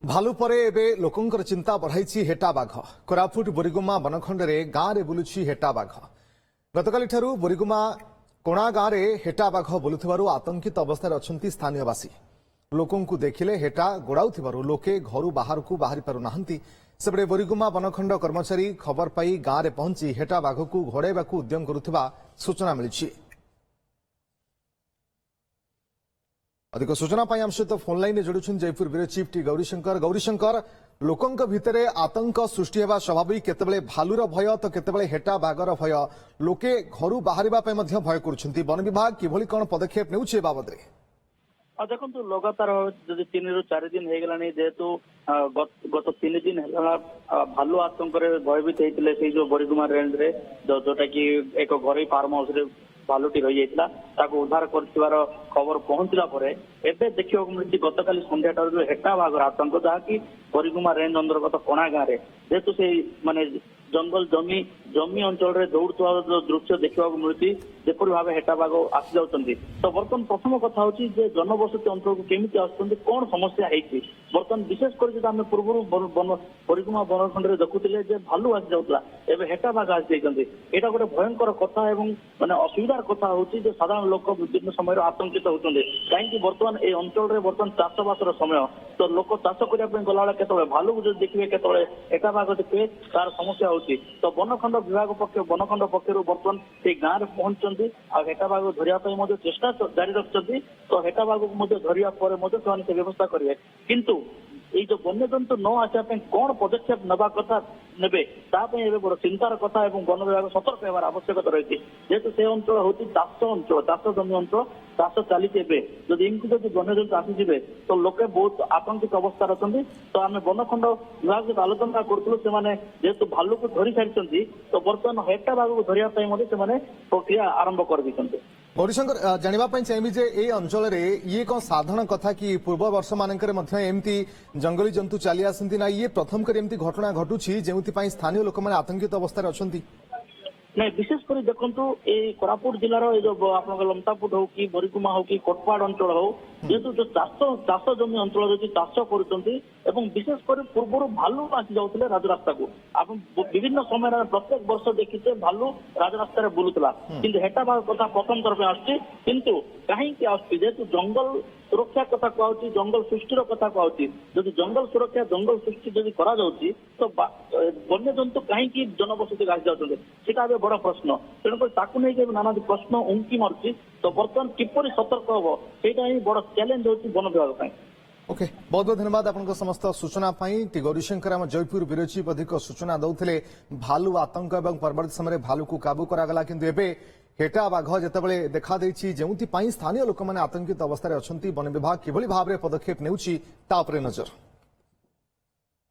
भालू परे एबे लोकंकर चिंता बढ़ाई हेटा बाघ कोरापुट बोरीगुमा बनखंडरे गाँव में बुलुछि हेटा बाघ गतकाली ठारू बोरीगुमा कोणा गाँव में हेटा बाघ बुलुथिबारु आतंकित अवस्था अच्छा स्थानीयवासी लोकंकु देखिले हेटा गोड़ाउथिबारु लोके घरु बाहरकु बाहरी पारु नाहंती सेपटे बोरीगुमा बनखंड कर्मचारी खबर पाई गाँव में पहुंची हेटा बाघकु घोड़ाइबाकु उद्यम करुथिबा सूचना मिलिछि। अधिक सूचना आम सहित फोन लाइन जोड़ुछन Jaipur bureau chief T Gaurishankar लोकंक भितरे आतंक सृष्टि हेबा स्वाभाविक केतेबेले भालुर भय तो केतेबेले हेटा बागर भय लोके घरु बाहरिबा पे मध्य भय करुछंती वन विभाग किभली कोन पदक्षेप नेउछे बाबद रे देखो लगातार जो 3 ରୁ 4 दिन होगलानी जेहेतु गत 3 दिन है भालू आतंक भयभीत होते से जो बोरीगुमा रेंज रे जोटा कि एक घर फार्म हाउस रे भालुटी रही जाता उद्धार कर खबर पहुंचला एवं देखा मिली गतकाली संध्या जो हेटा बाघर आतंक जहाँकि बोरीगुमा रेंज अंतर्गत कोणा गाँव में जेहेतु से माने जंगल जमी अंचल दौड़ुवा जो दृश्य देखा मिलती जेपरी भाव हेटा बाघ आसी जाती तो बर्तमान प्रथम कथा हूँ जनबसती अंचल को केमी आसुच्च कौन समस्या है बर्तमान विशेषकर आम पूर्व बोरीगुमा बनखंड में देखुले भालू आसी जाऊला एवं हेटा बाघ आसी जाती यहाँ गोटे भयंकर कथा माने असुविधार कथा हूँ साधारण लोक विभिन्न समय आतंकित होते कहीं बर्तमान ये अंचल बर्तमान चाषबासर समय तो लोक चाष करने गला के भालू को देखिए के हेटा बाघ देखिए तार समस्या होती तो बनखंड विभाग पक्ष बनखंड पक्षर बर्तमान से गाँव में पहुंचती हेटा बाघ धरिया चेष्टा जारी रखिंट तो हेटा बाघ को धरिया व्यवस्था करेंगे किंतु ये जो वन्यजंतु न आसापी कौन पदक्षेप नवा कथा ने बड़ चिंतार कथा और वन विभाग सतर्क होवार आवश्यकता रही जेहेतु से अंचल हूँ चाष जमी अंचल चाष चली जदि वन्यजंतु आसीजे तो लोके बहुत आतंकित अवस्था अच्छा तो आम बनखंड विभाग जो आलोचना करूँ से जेहेतु भालू को धरी सारी तो बर्तमान हेटा बाघ को धरिया प्रक्रिया आरंभ कर दी। गौरीशंकर जानापी चाहिए जे ए अंचल ये कौन साधारण कथा कि पूर्व वर्ष मानक एमती जंगली जंतु चली आसती ना ये प्रथम कर एमती घटना घटुची जो स्थानीय लोक मैंने आतंकित अवस्था अच्छा नहीं विशेषकर देखु ये कोरापुट जिलार जो आप लमतापुट हो कि बोरीगुमा हो कि कोटपाड़ अंचल हो जेहेतु जो चाष जमी अंचल चाष कर विशेषकर पूर्व भालू आसी जाते राजरास्ता को आप विभिन्न समय प्रत्येक वर्ष देखीचे भालू राजरास्ता बुलूला कि हेटा बाघ कथा प्रथम तरफ आसुच्ची किंतु कहीं जेहेतु जंगल सुरक्षा कथा कहूँ जंगल सृष्टिर कथा कहूँ जदि जंगल सुरक्षा जंगल सृष्टि जदि करा तो वन्यजंतु कहीं जनबसती आसी जाते सीटा बड़ प्रश्न तेणुकर नाना प्रश्न उंकी मारुची तो बर्तमान किपर सतर्क हम सेटा ही बड़ चैलेंज होती वन विभाग। ओके बहुत बहुत धन्यवाद आपन समस्त सूचना टी गौरीशंकर आम जयपुर ब्यूरो चीफ अधिक सूचना दौले भालू आतंक और परवर्त समय भालू को काबू करागला किंतु एबे हेटा बाघ जितेबाला देखा जो स्थानीय लोक मैंने आतंकित अवस्था अच्छा वन विभाग किभली भाव में पदक्षेप नेउछि ता उपरे नजर।